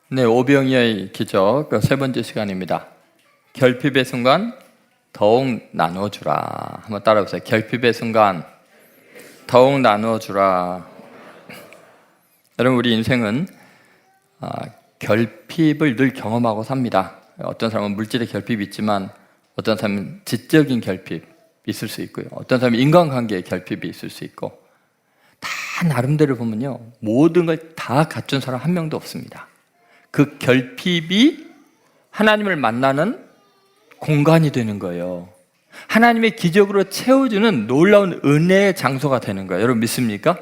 네, 오병이어의 기적 세 번째 시간입니다. 결핍의 순간 더욱 나눠주라. 한번 따라해보세요. 결핍의 순간 더욱 나눠주라. 여러분, 우리 인생은 결핍을 늘 경험하고 삽니다. 어떤 사람은 물질의 결핍이 있지만 어떤 사람은 지적인 결핍이 있을 수 있고요. 어떤 사람은 인간관계의 결핍이 있을 수 있고, 다 나름대로 보면요, 모든 걸 다 갖춘 사람 한 명도 없습니다. 그 결핍이 하나님을 만나는 공간이 되는 거예요. 하나님의 기적으로 채워주는 놀라운 은혜의 장소가 되는 거예요. 여러분 믿습니까?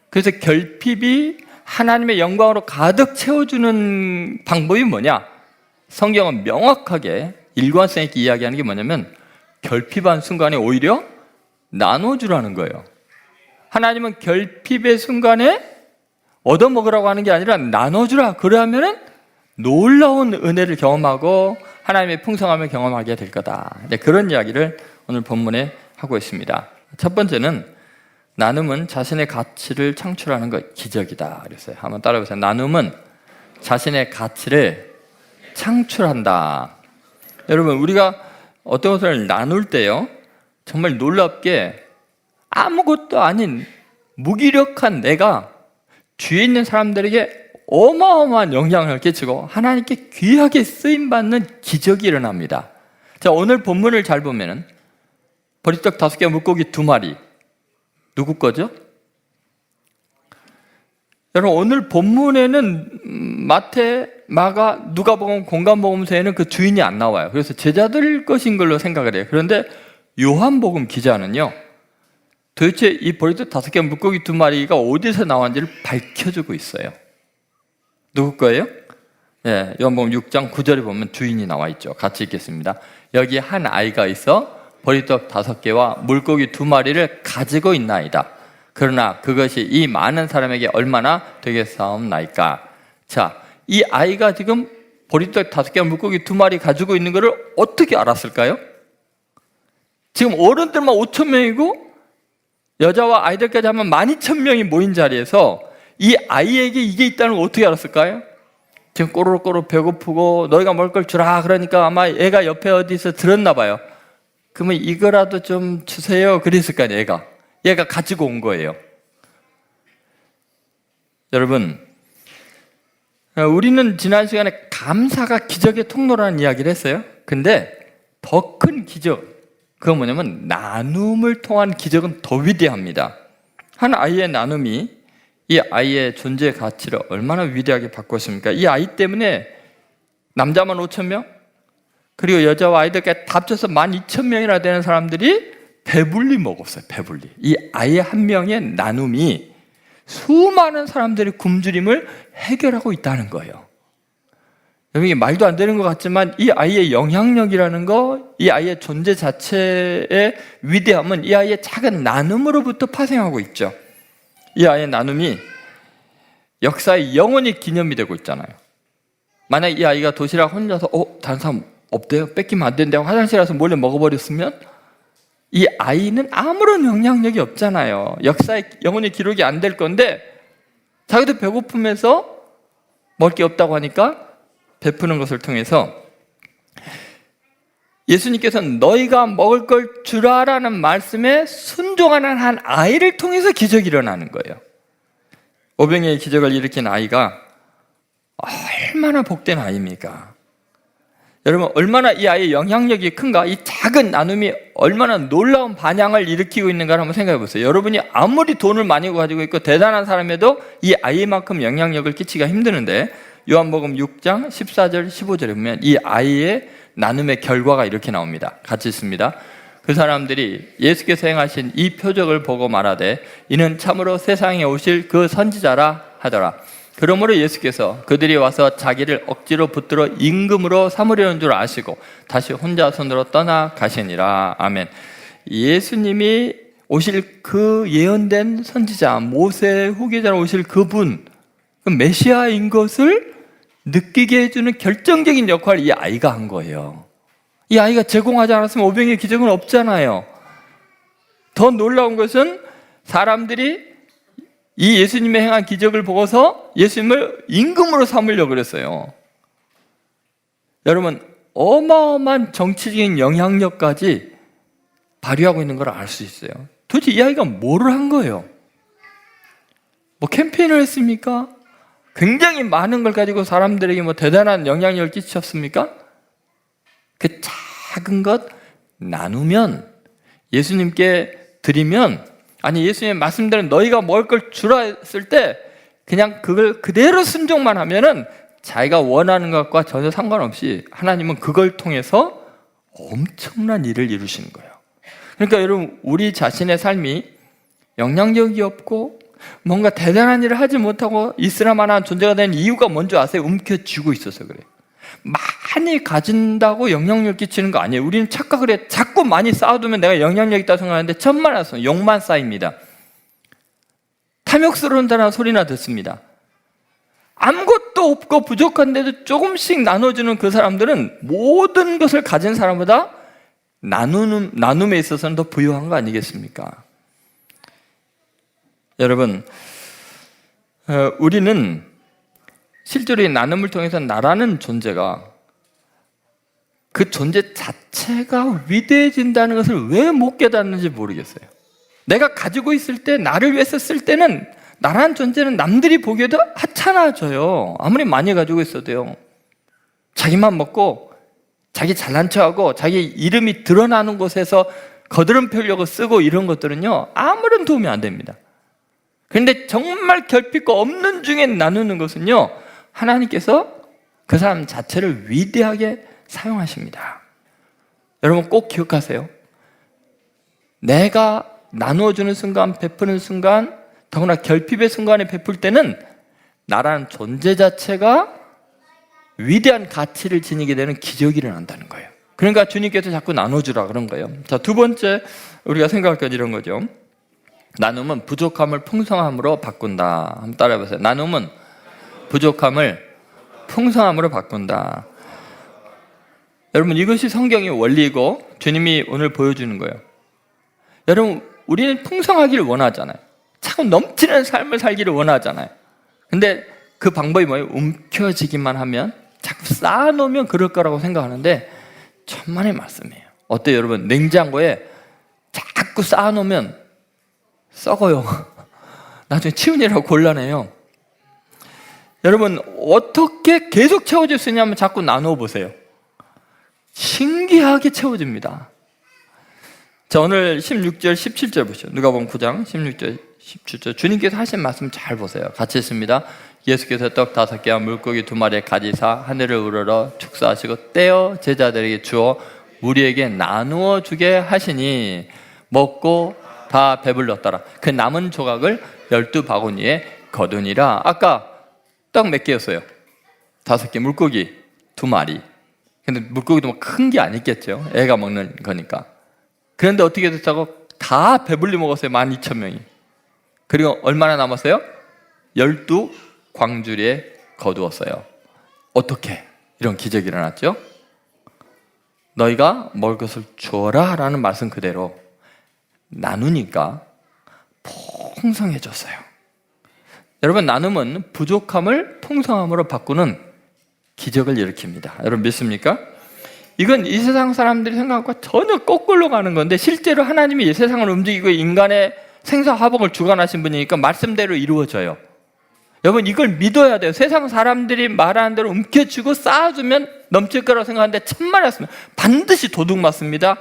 그래서 결핍이 하나님의 영광으로 가득 채워주는 방법이 뭐냐? 성경은 명확하게 일관성 있게 이야기하는 게 뭐냐면 결핍한 순간에 오히려 나눠주라는 거예요. 하나님은 결핍의 순간에 얻어먹으라고 하는 게 아니라 나눠주라. 그러면은 놀라운 은혜를 경험하고 하나님의 풍성함을 경험하게 될 거다. 그런 이야기를 오늘 본문에 하고 있습니다. 첫 번째는 나눔은 자신의 가치를 창출하는 것, 기적이다 그랬어요. 한번 따라해보세요. 나눔은 자신의 가치를 창출한다. 여러분, 우리가 어떤 것을 나눌 때요, 정말 놀랍게 아무것도 아닌 무기력한 내가 뒤에 있는 사람들에게 어마어마한 영향을 끼치고 하나님께 귀하게 쓰임받는 기적이 일어납니다. 자, 오늘 본문을 잘 보면은 보리떡 5개, 물고기 2마리. 누구 거죠? 여러분, 오늘 본문에는 마태, 마가, 누가복음, 공간복음서에는 그 주인이 안 나와요. 그래서 제자들 것인 걸로 생각을 해요. 그런데 요한복음 기자는요, 도대체 이 보리떡 5개, 물고기 2마리가 어디서 나왔는지를 밝혀주고 있어요. 누구 거예요? 네, 요한복음 6장 9절에 보면 주인이 나와 있죠. 같이 읽겠습니다. 여기 한 아이가 있어 보리떡 5개와 물고기 2마리를 가지고 있나이다. 그러나 그것이 이 많은 사람에게 얼마나 되겠사옵나이까. 자, 이 아이가 지금 보리떡 5개와 물고기 2마리 가지고 있는 것을 어떻게 알았을까요? 지금 어른들만 5,000명이고 여자와 아이들까지 하면 12,000명이 모인 자리에서 이 아이에게 이게 있다는 걸 어떻게 알았을까요? 지금 꼬르륵꼬르륵 배고프고 너희가 먹을 걸 주라 그러니까 아마 애가 옆에 어디서 들었나 봐요. 그러면 이거라도 좀 주세요 그랬을 거 아니에요. 얘가 가지고 온 거예요. 여러분, 우리는 지난 시간에 감사가 기적의 통로라는 이야기를 했어요. 근데 더 큰 기적, 그건 뭐냐면 나눔을 통한 기적은 더 위대합니다. 한 아이의 나눔이 이 아이의 존재 가치를 얼마나 위대하게 바꿨습니까? 이 아이 때문에 남자만 5,000명, 그리고 여자와 아이들까지 다 합쳐서 12,000명이나 되는 사람들이 배불리 먹었어요. 배불리. 이 아이 한 명의 나눔이 수많은 사람들의 굶주림을 해결하고 있다는 거예요. 이게 말도 안 되는 것 같지만 이 아이의 영향력이라는 거, 이 아이의 존재 자체의 위대함은 이 아이의 작은 나눔으로부터 파생하고 있죠. 이 아이의 나눔이 역사에 영원히 기념이 되고 있잖아요. 만약 이 아이가 도시락 혼자서 다른 사람 없대요? 뺏기면 안 된다고 화장실 가서 몰래 먹어버렸으면 이 아이는 아무런 영향력이 없잖아요. 역사에 영원히 기록이 안 될 건데 자기도 배고프면서 먹을 게 없다고 하니까 베푸는 것을 통해서 예수님께서는 너희가 먹을 걸 주라라는 말씀에 순종하는 한 아이를 통해서 기적이 일어나는 거예요. 오병이어의 기적을 일으킨 아이가 얼마나 복된 아이입니까? 여러분, 얼마나 이 아이의 영향력이 큰가? 이 작은 나눔이 얼마나 놀라운 반향을 일으키고 있는가를 한번 생각해 보세요. 여러분이 아무리 돈을 많이 가지고 있고 대단한 사람에도 이 아이만큼 영향력을 끼치기가 힘드는데 요한복음 6장 14절 15절에 보면 이 아이의 나눔의 결과가 이렇게 나옵니다. 같이 읽습니다. 그 사람들이 예수께서 행하신 이 표적을 보고 말하되 이는 참으로 세상에 오실 그 선지자라 하더라. 그러므로 예수께서 그들이 와서 자기를 억지로 붙들어 임금으로 삼으려는 줄 아시고 다시 혼자 손으로 떠나 가시니라. 아멘. 예수님이 오실 그 예언된 선지자, 모세의 후계자로 오실 그분, 그 메시아인 것을 느끼게 해주는 결정적인 역할을 이 아이가 한 거예요. 이 아이가 제공하지 않았으면 오병이의 기적은 없잖아요. 더 놀라운 것은 사람들이 이 예수님의 행한 기적을 보고서 예수님을 임금으로 삼으려고 그랬어요. 여러분, 어마어마한 정치적인 영향력까지 발휘하고 있는 걸 알 수 있어요. 도대체 이 아이가 뭐를 한 거예요? 뭐 캠페인을 했습니까? 굉장히 많은 걸 가지고 사람들에게 뭐 대단한 영향력을 끼쳤습니까? 그 작은 것 나누면, 예수님께 드리면, 아니 예수님의 말씀대로 너희가 먹을 걸 주라 했을 때 그냥 그걸 그대로 순종만 하면은 자기가 원하는 것과 전혀 상관없이 하나님은 그걸 통해서 엄청난 일을 이루시는 거예요. 그러니까 여러분, 우리 자신의 삶이 영향력이 없고 뭔가 대단한 일을 하지 못하고 있으나 마나한 존재가 된 이유가 뭔지 아세요? 움켜쥐고 있어서 그래요. 많이 가진다고 영향력 끼치는 거 아니에요. 우리는 착각을 해. 자꾸 많이 쌓아두면 내가 영향력 있다고 생각하는데 천만에서 욕만 쌓입니다. 탐욕스러운다는 소리나 듣습니다. 아무것도 없고 부족한데도 조금씩 나눠주는 그 사람들은 모든 것을 가진 사람보다 나눔에 있어서는 더 부유한 거 아니겠습니까? 여러분, 우리는 실제로 이 나눔을 통해서 나라는 존재가, 그 존재 자체가 위대해진다는 것을 왜 못 깨닫는지 모르겠어요. 내가 가지고 있을 때, 나를 위해서 쓸 때는 나라는 존재는 남들이 보기에도 하찮아져요. 아무리 많이 가지고 있어도요. 자기만 먹고 자기 잘난 척하고 자기 이름이 드러나는 곳에서 거드름 펴려고 쓰고 이런 것들은요, 아무런 도움이 안 됩니다. 그런데 정말 결핍과 없는 중에 나누는 것은요, 하나님께서 그 사람 자체를 위대하게 사용하십니다. 여러분 꼭 기억하세요. 내가 나누어주는 순간, 베푸는 순간, 더구나 결핍의 순간에 베풀 때는 나라는 존재 자체가 위대한 가치를 지니게 되는 기적이 일어난다는 거예요. 그러니까 주님께서 자꾸 나눠주라 그런 거예요. 자, 두 번째 우리가 생각할 건 이런 거죠. 나눔은 부족함을 풍성함으로 바꾼다. 한번 따라해보세요. 나눔은 부족함을 풍성함으로 바꾼다. 여러분, 이것이 성경의 원리이고 주님이 오늘 보여주는 거예요. 여러분, 우리는 풍성하기를 원하잖아요. 자꾸 넘치는 삶을 살기를 원하잖아요. 근데 그 방법이 뭐예요? 움켜쥐기만 하면, 자꾸 쌓아놓으면 그럴 거라고 생각하는데 천만의 말씀이에요. 어때요 여러분? 냉장고에 자꾸 쌓아놓으면 썩어요. 나중에 치우느라고 곤란해요. 여러분, 어떻게 계속 채워질 수 있냐면 자꾸 나누어 보세요. 신기하게 채워집니다. 자, 오늘 16절, 17절 보시죠. 누가복음 9장 16절, 17절. 주님께서 하신 말씀 잘 보세요. 같이 했습니다. 예수께서 떡 5개와 물고기 2마리에 가지사 하늘을 우러러 축사하시고 떼어 제자들에게 주어 무리에게 나누어 주게 하시니 먹고 다 배불렀더라. 그 남은 조각을 12바구니에 거두니라. 아까 떡 몇 개였어요? 5개, 물고기 2마리. 근데 물고기도 뭐 큰 게 아니겠죠. 애가 먹는 거니까. 그런데 어떻게 됐다고? 다 배불리 먹었어요. 12,000명이. 그리고 얼마나 남았어요? 12광주리에 거두었어요. 어떻게 이런 기적이 일어났죠? 너희가 먹을 것을 주어라 라는 말씀 그대로 나누니까 풍성해졌어요. 여러분, 나눔은 부족함을 풍성함으로 바꾸는 기적을 일으킵니다. 여러분 믿습니까? 이건 이 세상 사람들이 생각과 전혀 거꾸로 가는 건데, 실제로 하나님이 이 세상을 움직이고 인간의 생사화복을 주관하신 분이니까 말씀대로 이루어져요. 여러분, 이걸 믿어야 돼요. 세상 사람들이 말하는 대로 움켜쥐고 쌓아주면 넘칠 거라고 생각하는데 천만이었습니다. 반드시 도둑 맞습니다.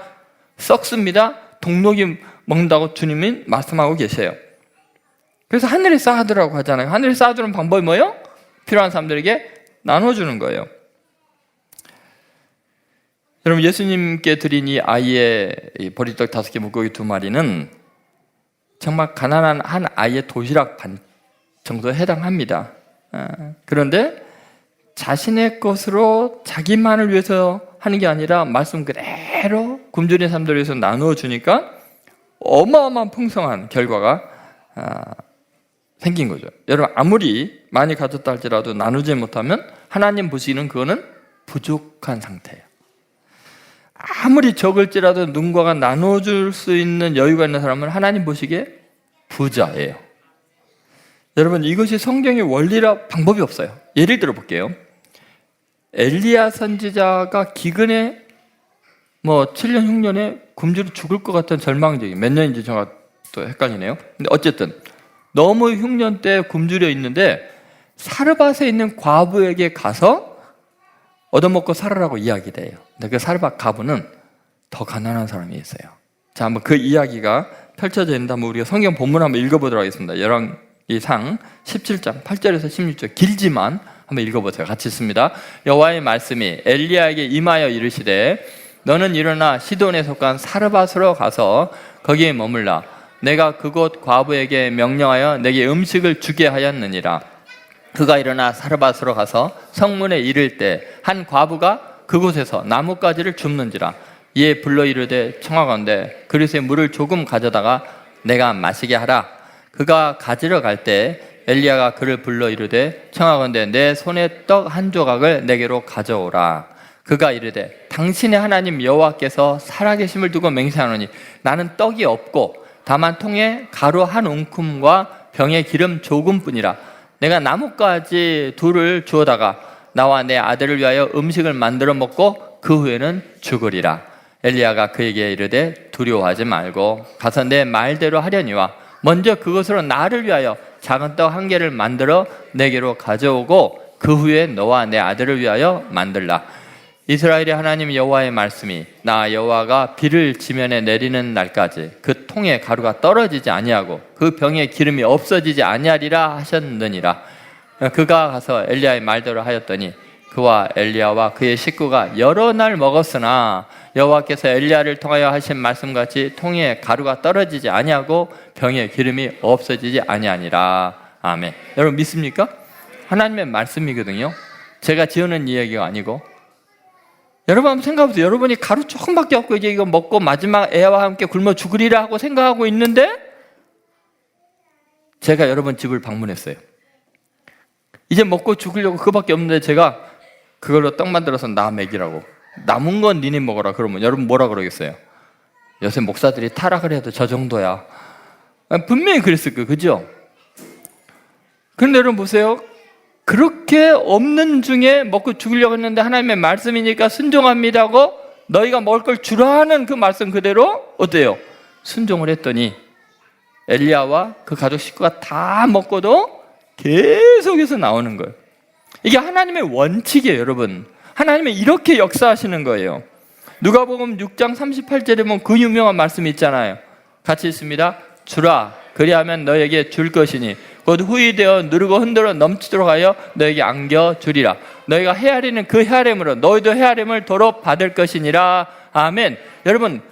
썩습니다. 동록이 먹는다고 주님이 말씀하고 계세요. 그래서 하늘에 쌓아두라고 하잖아요. 하늘에 쌓아두는 방법이 뭐예요? 필요한 사람들에게 나눠주는 거예요. 여러분, 예수님께 드린 이 아이의 보리떡 5개, 물고기 2마리는 정말 가난한 한 아이의 도시락 반 정도에 해당합니다. 그런데 자신의 것으로 자기만을 위해서 하는 게 아니라 말씀 그대로 굶주린 사람들을 위해서 나누어 주니까 어마어마한 풍성한 결과가 생긴 거죠. 여러분, 아무리 많이 가졌다 할지라도 나누지 못하면 하나님 보시기는 그거는 부족한 상태예요. 아무리 적을지라도 누군가가 나눠줄 수 있는 여유가 있는 사람은 하나님 보시기에 부자예요. 여러분, 이것이 성경의 원리라 방법이 없어요. 예를 들어 볼게요. 엘리야 선지자가 기근에 7년 흉년에 굶주려 죽을 것 같은 절망적인, 몇 년인지 제가 또 헷갈리네요. 근데 어쨌든 너무 흉년 때 굶주려 있는데 사르밧에 있는 과부에게 가서 얻어먹고 살아라고 이야기돼요. 근데 그 사르밧 과부는 더 가난한 사람이 있어요. 자, 한번 그 이야기가 펼쳐져 있는데 한번 우리가 성경 본문 한번 읽어보도록 하겠습니다. 열왕기상 17장 8절에서 16절, 길지만 한번 읽어보세요. 같이 읽습니다. 여호와의 말씀이 엘리야에게 임하여 이르시되 너는 일어나 시돈에 속한 사르밧으로 가서 거기에 머물라. 내가 그곳 과부에게 명령하여 내게 음식을 주게 하였느니라. 그가 일어나 사르밧으로 가서 성문에 이를 때 한 과부가 그곳에서 나뭇가지를 줍는지라. 이에 불러 이르되 청하건대 그릇에 물을 조금 가져다가 내가 마시게 하라. 그가 가지러 갈 때 엘리야가 그를 불러 이르되 청하건대 내 손에 떡 한 조각을 내게로 가져오라. 그가 이르되 당신의 하나님 여호와께서 살아계심을 두고 맹세하노니 나는 떡이 없고 다만 통에 가루 한 움큼과 병에 기름 조금뿐이라. 내가 나뭇가지 둘을 주어다가 나와 내 아들을 위하여 음식을 만들어 먹고 그 후에는 죽으리라. 엘리야가 그에게 이르되 두려워하지 말고 가서 내 말대로 하려니와 먼저 그것으로 나를 위하여 작은 떡 한 개를 만들어 내게로 가져오고 그 후에 너와 내 아들을 위하여 만들라. 이스라엘의 하나님 여호와의 말씀이 나 여호와가 비를 지면에 내리는 날까지 그 통에 가루가 떨어지지 아니하고 그 병에 기름이 없어지지 아니하리라 하셨느니라. 그가 가서 엘리야의 말대로 하였더니 그와 엘리야와 그의 식구가 여러 날 먹었으나 여호와께서 엘리야를 통하여 하신 말씀같이 통에 가루가 떨어지지 아니하고 병에 기름이 없어지지 아니하니라. 아멘. 여러분 믿습니까? 하나님의 말씀이거든요. 제가 지어낸 이야기가 아니고. 여러분 한번 생각해보세요. 여러분이 가루 조금밖에 없고 이제 이거 먹고 마지막 애와 함께 굶어 죽으리라 하고 생각하고 있는데 제가 여러분 집을 방문했어요. 이제 먹고 죽으려고 그거밖에 없는데 제가 그걸로 떡 만들어서 나 먹이라고. 남은 건 니네 먹어라 그러면 여러분 뭐라 그러겠어요? 요새 목사들이 타락을 해도 저 정도야. 분명히 그랬을 거예요. 그죠? 그런데 여러분 보세요. 그렇게 없는 중에 먹고 죽으려고 했는데 하나님의 말씀이니까 순종합니다 하고 너희가 먹을 걸 주라 하는 그 말씀 그대로 어때요? 순종을 했더니 엘리야와 그 가족 식구가 다 먹고도 계속해서 나오는 거예요. 이게 하나님의 원칙이에요, 여러분. 하나님은 이렇게 역사하시는 거예요. 누가복음 6장 38절에 보면 그 유명한 말씀이 있잖아요. 같이 읽습니다. 주라 그리하면 너에게 줄 것이니 곧 후히 되어 누르고 흔들어 넘치도록 하여 너에게 안겨주리라. 너희가 헤아리는 그 헤아림으로 너희도 헤아림을 도로 받을 것이니라. 아멘. 여러분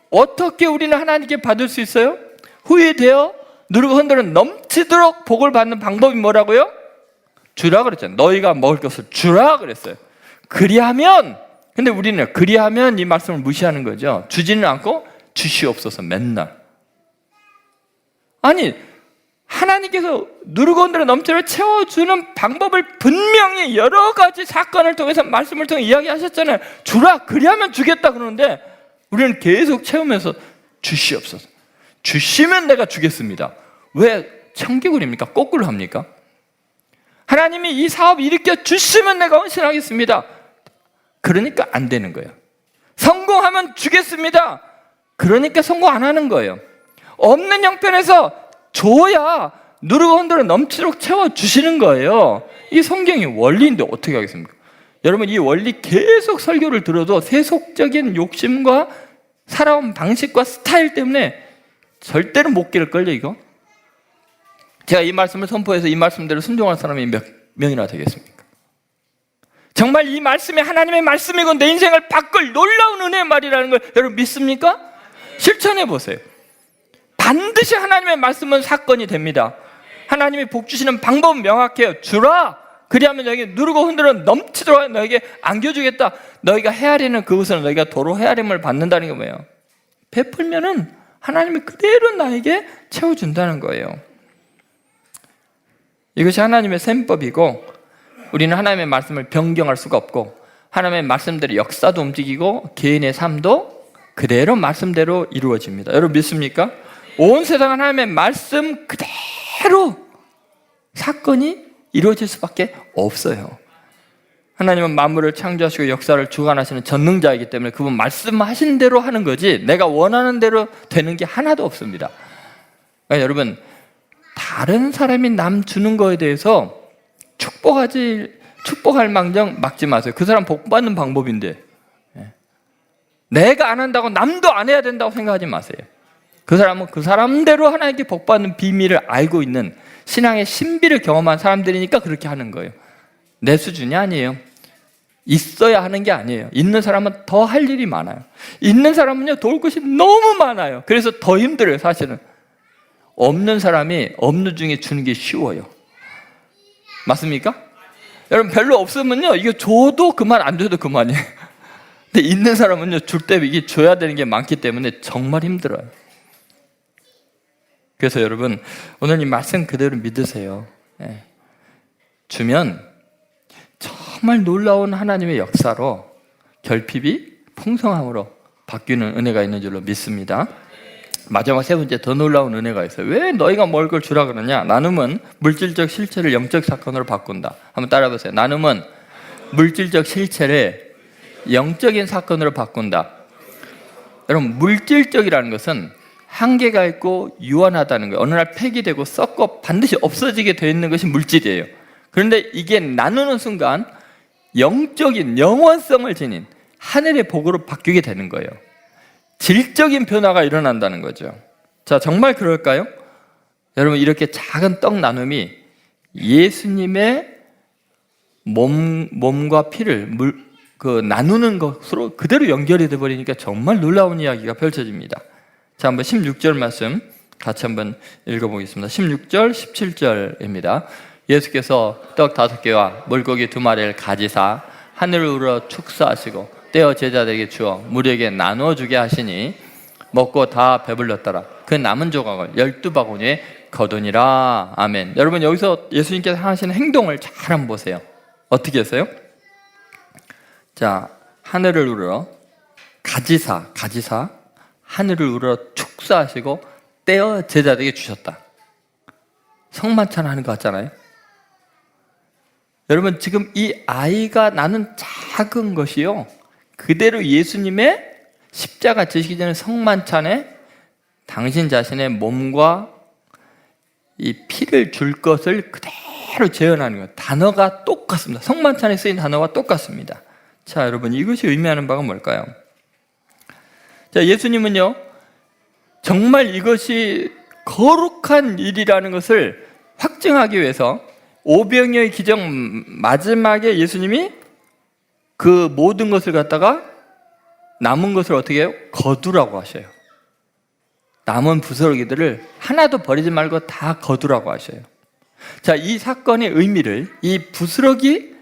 어떻게 우리는 하나님께 받을 수 있어요? 후히 되어 누르고 흔들어 넘치도록 복을 받는 방법이 뭐라고요? 주라 그랬잖아요. 너희가 먹을 것을 주라 그랬어요. 그리하면, 근데 우리는 그리하면 이 말씀을 무시하는 거죠. 주지는 않고 주시옵소서 맨날. 아니 하나님께서 누르고 흔들어 넘치도록 채워주는 방법을 분명히 여러 가지 사건을 통해서 말씀을 통해 이야기하셨잖아요. 주라 그리하면 주겠다 그러는데 우리는 계속 채우면서 주시옵소서. 주시면 내가 주겠습니다. 왜 청개구리입니까? 거꾸로 합니까? 하나님이 이 사업 일으켜 주시면 내가 헌신하겠습니다. 그러니까 안 되는 거예요. 성공하면 주겠습니다. 그러니까 성공 안 하는 거예요. 없는 형편에서 줘야 누르고 흔들어 넘치도록 채워주시는 거예요. 이 성경의 원리인데 어떻게 하겠습니까? 여러분 이 원리 계속 설교를 들어도 세속적인 욕심과 살아온 방식과 스타일 때문에 절대로 못 기를걸요 이거? 제가 이 말씀을 선포해서 이 말씀대로 순종할 사람이 몇 명이나 되겠습니까? 정말 이 말씀이 하나님의 말씀이고 내 인생을 바꿀 놀라운 은혜의 말이라는 걸 여러분 믿습니까? 실천해 보세요. 반드시 하나님의 말씀은 사건이 됩니다. 하나님이 복 주시는 방법은 명확해요. 주라 그리하면 너에게 누르고 흔들어 넘치도록 너에게 안겨주겠다. 너희가 헤아리는 그것은 너희가 도로 헤아림을 받는다는 게 뭐예요? 베풀면은 하나님이 그대로 나에게 채워준다는 거예요. 이것이 하나님의 셈법이고 우리는 하나님의 말씀을 변경할 수가 없고 하나님의 말씀대로 역사도 움직이고 개인의 삶도 그대로 말씀대로 이루어집니다. 여러분 믿습니까? 온 세상은 하나님의 말씀 그대로 사건이 이루어질 수밖에 없어요. 하나님은 만물을 창조하시고 역사를 주관하시는 전능자이기 때문에 그분 말씀하신 대로 하는 거지 내가 원하는 대로 되는 게 하나도 없습니다. 그러니까 여러분, 다른 사람이 남 주는 거에 대해서 축복할 망정 막지 마세요. 그 사람 복 받는 방법인데 내가 안 한다고 남도 안 해야 된다고 생각하지 마세요. 그 사람은 그 사람대로 하나님께 복 받는 비밀을 알고 있는 신앙의 신비를 경험한 사람들이니까 그렇게 하는 거예요. 내 수준이 아니에요. 있어야 하는 게 아니에요. 있는 사람은 더 할 일이 많아요. 있는 사람은요, 도울 것이 너무 많아요. 그래서 더 힘들어요, 사실은. 없는 사람이 없는 중에 주는 게 쉬워요. 맞습니까? 여러분, 별로 없으면요, 이거 줘도 그만, 안 줘도 그만이에요. 근데 있는 사람은요, 줄 때 이게 줘야 되는 게 많기 때문에 정말 힘들어요. 그래서 여러분, 오늘 이 말씀 그대로 믿으세요. 주면 정말 놀라운 하나님의 역사로 결핍이 풍성함으로 바뀌는 은혜가 있는 줄로 믿습니다. 마지막 세 번째, 더 놀라운 은혜가 있어요. 왜 너희가 먹을 걸 주라 그러냐? 나눔은 물질적 실체를 영적 사건으로 바꾼다. 한번 따라해보세요. 나눔은 물질적 실체를 영적인 사건으로 바꾼다. 여러분, 물질적이라는 것은 한계가 있고 유한하다는 거예요. 어느 날 폐기되고 썩고 반드시 없어지게 되어 있는 것이 물질이에요. 그런데 이게 나누는 순간 영적인 영원성을 지닌 하늘의 복으로 바뀌게 되는 거예요. 질적인 변화가 일어난다는 거죠. 자, 정말 그럴까요? 여러분, 이렇게 작은 떡 나눔이 예수님의 몸과 피를 나누는 것으로 그대로 연결이 되어버리니까 정말 놀라운 이야기가 펼쳐집니다. 자, 한번 16절 말씀 같이 한번 읽어보겠습니다. 16절, 17절입니다. 예수께서 떡 5개와 물고기 2마리를 가지사 하늘을 우러 축사하시고 떼어 제자들에게 주어 무리에게 나누어 주게 하시니 먹고 다 배불렀더라. 그 남은 조각을 12바구니에 거두니라. 아멘. 여러분, 여기서 예수님께서 하시는 행동을 잘 한번 보세요. 어떻게 했어요? 자, 하늘을 우러 가지사 하늘을 우러 축사하시고 떼어 제자들에게 주셨다. 성만찬 하는 것 같잖아요. 여러분, 지금 이 아이가 나눈 작은 것이요, 그대로 예수님의 십자가 지시기 전에 성만찬에 당신 자신의 몸과 이 피를 줄 것을 그대로 재현하는 거예요. 단어가 똑같습니다. 성만찬에 쓰인 단어와 똑같습니다. 자, 여러분, 이것이 의미하는 바가 뭘까요? 자, 예수님은요, 정말 이것이 거룩한 일이라는 것을 확증하기 위해서 오병이어의 기적 마지막에 예수님이 그 모든 것을 갖다가 남은 것을 어떻게 해요? 거두라고 하셔요. 남은 부스러기들을 하나도 버리지 말고 다 거두라고 하셔요. 자, 이 사건의 의미를, 이 부스러기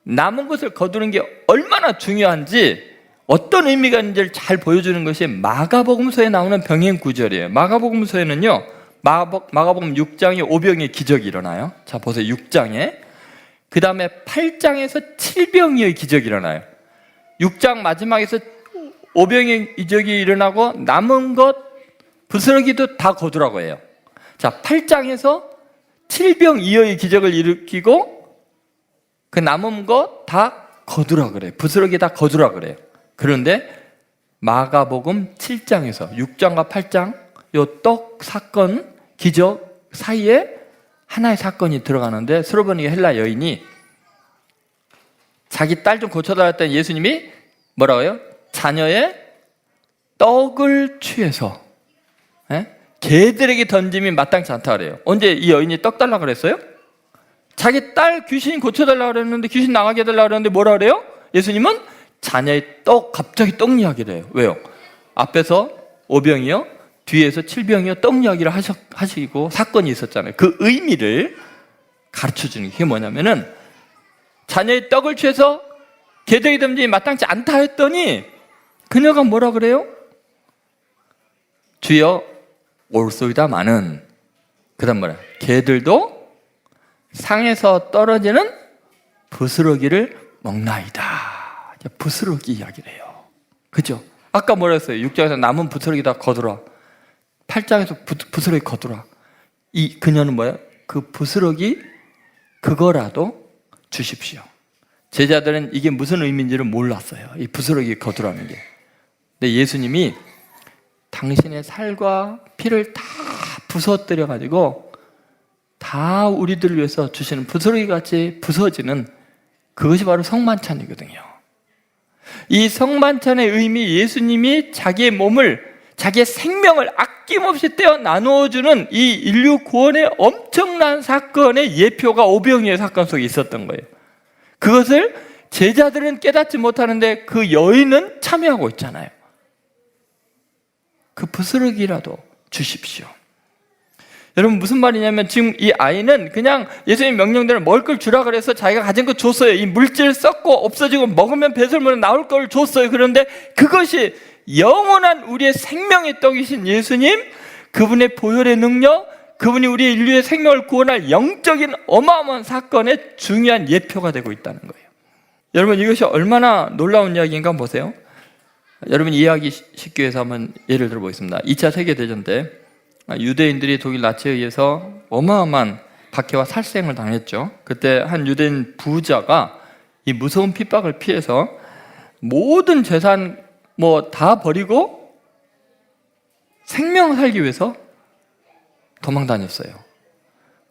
남은 것을 거두는 게 얼마나 중요한지, 어떤 의미가 있는지를 잘 보여주는 것이 마가복음서에 나오는 병행 구절이에요. 마가복음서에는요, 마가복음 6장에 오병이의 기적이 일어나요. 자, 보세요. 6장에. 그 다음에 8장에서 7병이의 기적이 일어나요. 6장 마지막에서 오병이의 기적이 일어나고 남은 것, 부스러기도 다 거두라고 해요. 자, 8장에서 7병이의 기적을 일으키고 그 남은 것 다 거두라 그래요. 부스러기 다 거두라 그래요. 그런데 마가복음 7장에서 6장과 8장 요 떡 사건, 기적 사이에 하나의 사건이 들어가는데, 스로보니게 헬라 여인이 자기 딸 좀 고쳐달랬더니 예수님이 뭐라고요? 자녀의 떡을 취해서 개들에게 던짐이 마땅치 않다 그래요. 언제 이 여인이 떡 달라고 그랬어요? 자기 딸 귀신 고쳐달라고 그랬는데, 귀신 나가게 해달라고 그랬는데 뭐라 그래요? 예수님은 자녀의 갑자기 떡 이야기를 해요. 왜요? 앞에서 오병이요, 뒤에서 7병이요 떡 이야기를 하시고 사건이 있었잖아요. 그 의미를 가르쳐주는 게 뭐냐면은, 자녀의 떡을 취해서 개들에게 던짐이 마땅치 않다 했더니 그녀가 뭐라 그래요? 주여 올소이다마는, 그 다음 뭐라, 개들도 상에서 떨어지는 부스러기를 먹나이다. 부스러기 이야기를 해요. 그죠? 아까 뭐라 했어요? 6장에서 남은 부스러기 다 거두라. 8장에서 부스러기 거두라. 이 그녀는 뭐예요? 그 부스러기 그거라도 주십시오. 제자들은 이게 무슨 의미인지를 몰랐어요. 이 부스러기 거두라는 게. 근데 예수님이 당신의 살과 피를 다 부서뜨려 가지고 다 우리들을 위해서 주시는 부스러기같이 부서지는 그것이 바로 성만찬이거든요. 이 성만찬의 의미, 예수님이 자기의 몸을, 자기의 생명을 아낌없이 떼어 나누어주는 이 인류 구원의 엄청난 사건의 예표가 오병이의 사건 속에 있었던 거예요. 그것을 제자들은 깨닫지 못하는데 그 여인은 참여하고 있잖아요. 그 부스러기라도 주십시오. 여러분 무슨 말이냐면 지금 이 아이는 그냥 예수님 명령대로 먹을 걸 주라 그래서 자기가 가진 거 줬어요. 이 물질 썩고 없어지고 먹으면 배설물에 나올 걸 줬어요. 그런데 그것이 영원한 우리의 생명의 떡이신 예수님, 그분의 보혈의 능력, 그분이 우리 인류의 생명을 구원할 영적인 어마어마한 사건의 중요한 예표가 되고 있다는 거예요. 여러분 이것이 얼마나 놀라운 이야기인가 보세요. 여러분 이해하기 쉽기 위해서 한번 예를 들어보겠습니다. 2차 세계대전 때 유대인들이 독일 나치에 의해서 어마어마한 박해와 살생을 당했죠. 그때 한 유대인 부자가 이 무서운 핍박을 피해서 모든 재산 다 버리고 생명 살기 위해서 도망 다녔어요.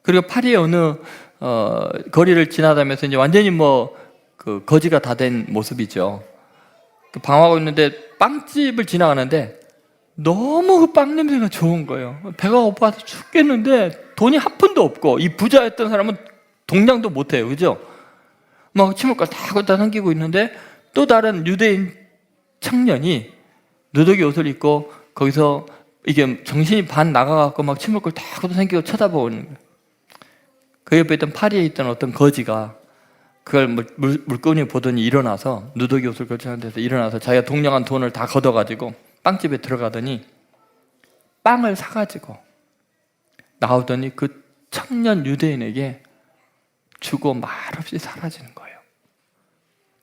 그리고 파리의 어느 거리를 지나다니면서 이제 완전히 그 거지가 다 된 모습이죠. 방황하고 있는데 빵집을 지나가는데 너무 그 빵 냄새가 좋은 거예요. 배가 고파서 죽겠는데 돈이 한 푼도 없고, 이 부자였던 사람은 동냥도 못해요. 그죠? 막 침울걸 다 걷다 넘기고 있는데 또 다른 유대인 청년이 누더기 옷을 입고 거기서 이게 정신이 반 나가갖고 막 침울걸 다 걷다 넘기고 쳐다보고 있는 거예요. 그 옆에 있던 파리에 있던 어떤 거지가 그걸 물건이 보더니 일어나서, 누더기 옷을 걸쳐놓은 데서 일어나서 자기가 동냥한 돈을 다 걷어가지고 빵집에 들어가더니 빵을 사가지고 나오더니 그 청년 유대인에게 주고 말없이 사라지는 거예요.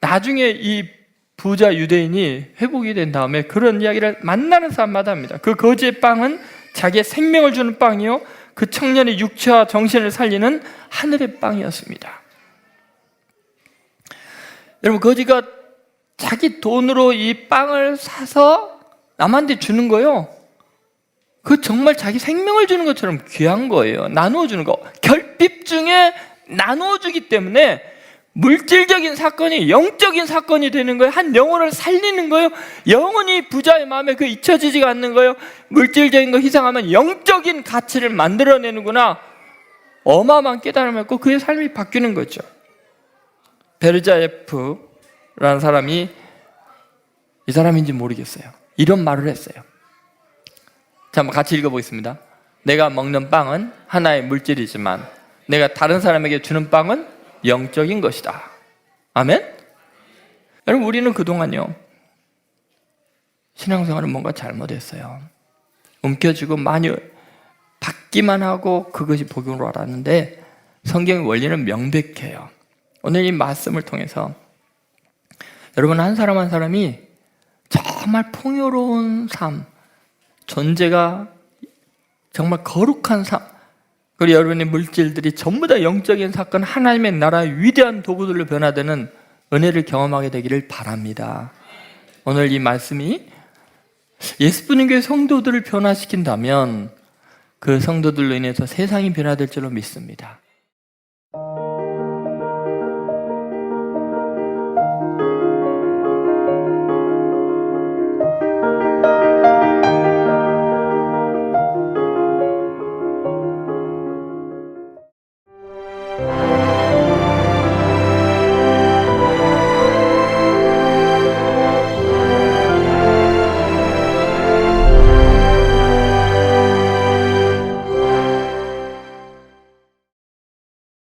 나중에 이 부자 유대인이 회복이 된 다음에 그런 이야기를 만나는 사람마다 합니다. 그 거지의 빵은 자기의 생명을 주는 빵이요, 그 청년의 육체와 정신을 살리는 하늘의 빵이었습니다. 여러분 거지가 자기 돈으로 이 빵을 사서 남한테 주는 거예요. 그 정말 자기 생명을 주는 것처럼 귀한 거예요. 나누어 주는 거. 결핍 중에 나누어 주기 때문에 물질적인 사건이 영적인 사건이 되는 거예요. 한 영혼을 살리는 거예요. 영혼이 부자의 마음에 그 잊혀지지가 않는 거예요. 물질적인 거 희생하면 영적인 가치를 만들어내는구나. 어마어마한 깨달음을 갖고 그의 삶이 바뀌는 거죠. 베르자예프라는 사람이, 이 사람인지 모르겠어요, 이런 말을 했어요. 자, 한번 같이 읽어보겠습니다. 내가 먹는 빵은 하나의 물질이지만 내가 다른 사람에게 주는 빵은 영적인 것이다. 아멘? 여러분 우리는 그동안요 신앙생활은 뭔가 잘못했어요. 움켜쥐고 많이 받기만 하고 그것이 복음으로 알았는데 성경의 원리는 명백해요. 오늘 이 말씀을 통해서 여러분 한 사람 한 사람이 정말 풍요로운 삶, 존재가 정말 거룩한 삶, 그리고 여러분의 물질들이 전부 다 영적인 사건, 하나님의 나라의 위대한 도구들로 변화되는 은혜를 경험하게 되기를 바랍니다. 오늘 이 말씀이 예수님의 성도들을 변화시킨다면 그 성도들로 인해서 세상이 변화될 줄로 믿습니다.